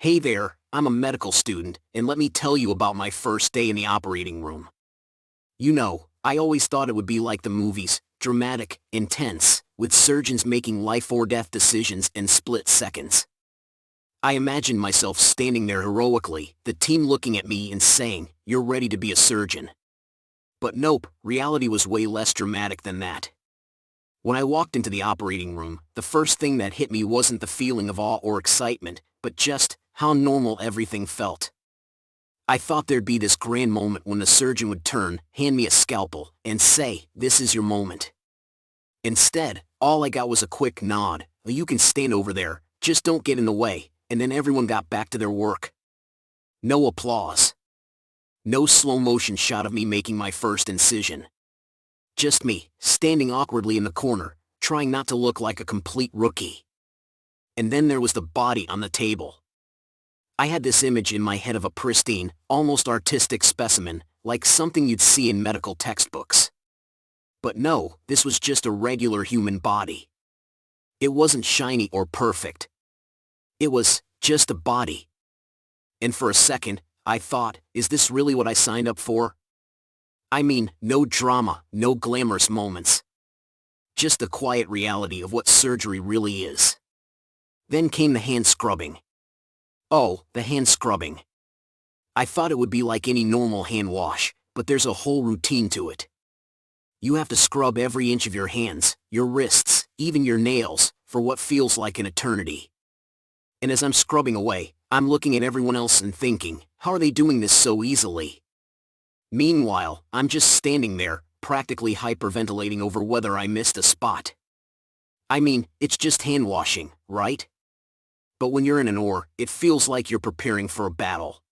Hey there, I'm a medical student, and let me tell you about my first day in the operating room. I always thought it would be like the movies, dramatic, intense, with surgeons making life or death decisions in split seconds. I imagined myself standing there heroically, the team looking at me and saying, "You're ready to be a surgeon." But nope, reality was way less dramatic than that. When I walked into the operating room, the first thing that hit me wasn't the feeling of awe or excitement, but just how normal everything felt. I thought there'd be this grand moment when the surgeon would turn, hand me a scalpel, and say, "This is your moment." Instead, all I got was a quick nod, "You can stand over there, just don't get in the way," and then everyone got back to their work. No applause. No slow motion shot of me making my first incision. Just me, standing awkwardly in the corner, trying not to look like a complete rookie. And then there was the body on the table. I had this image in my head of a pristine, almost artistic specimen, like something you'd see in medical textbooks. But no, this was just a regular human body. It wasn't shiny or perfect. It was just a body. And for a second, I thought, is this really what I signed up for? I mean, no drama, no glamorous moments. Just the quiet reality of what surgery really is. Then came the hand scrubbing. Oh, the hand scrubbing. I thought it would be like any normal hand wash, but there's a whole routine to it. You have to scrub every inch of your hands, your wrists, even your nails, for what feels like an eternity. And as I'm scrubbing away, I'm looking at everyone else and thinking, how are they doing this so easily? Meanwhile, I'm just standing there, practically hyperventilating over whether I missed a spot. I mean, it's just hand washing, right? But when you're in an OR, it feels like you're preparing for a battle.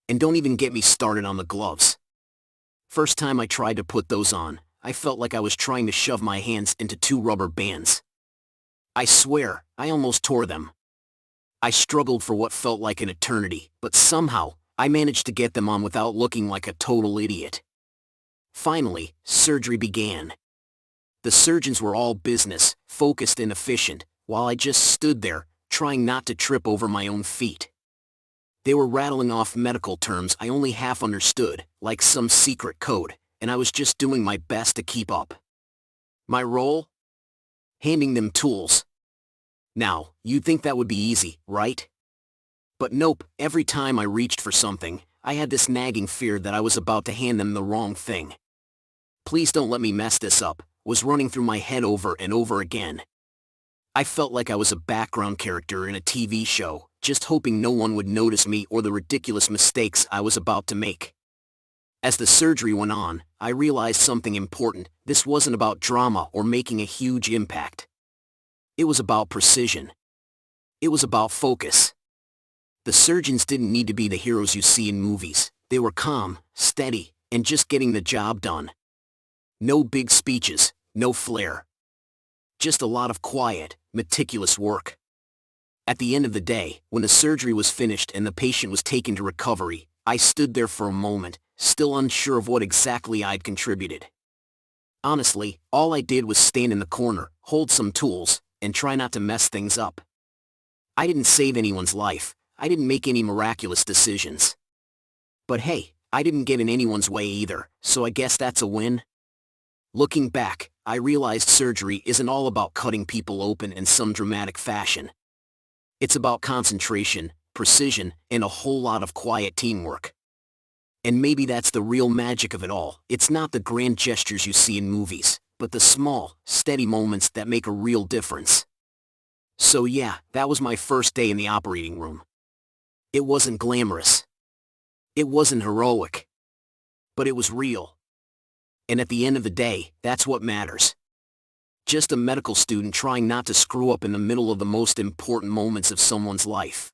And don't even get me started on the gloves. First time I tried to put those on, I felt like I was trying to shove my hands into two rubber bands. I swear, I almost tore them. I struggled for what felt like an eternity, but somehow, I managed to get them on without looking like a total idiot. Finally, surgery began. The surgeons were all business, focused and efficient, while I just stood there, trying not to trip over my own feet. They were rattling off medical terms I only half understood, like some secret code, and I was just doing my best to keep up. My role? Handing them tools. Now, you'd think that would be easy, right? But nope, every time I reached for something, I had this nagging fear that I was about to hand them the wrong thing. "Please don't let me mess this up," was running through my head over and over again. I felt like I was a background character in a TV show, just hoping no one would notice me or the ridiculous mistakes I was about to make. As the surgery went on, I realized something important. This wasn't about drama or making a huge impact. It was about precision. It was about focus. The surgeons didn't need to be the heroes you see in movies. They were calm, steady, and just getting the job done. No big speeches, no flair. Just a lot of quiet, meticulous work. At the end of the day, when the surgery was finished and the patient was taken to recovery, I stood there for a moment, still unsure of what exactly I'd contributed. Honestly, all I did was stand in the corner, hold some tools, and try not to mess things up. I didn't save anyone's life, I didn't make any miraculous decisions. But hey, I didn't get in anyone's way either, so I guess that's a win. Looking back, I realized surgery isn't all about cutting people open in some dramatic fashion. It's about concentration, precision, and a whole lot of quiet teamwork. And maybe that's the real magic of it all. It's not the grand gestures you see in movies, but the small, steady moments that make a real difference. So yeah, that was my first day in the operating room. It wasn't glamorous. It wasn't heroic. But it was real. And at the end of the day, that's what matters. Just a medical student trying not to screw up in the middle of the most important moments of someone's life.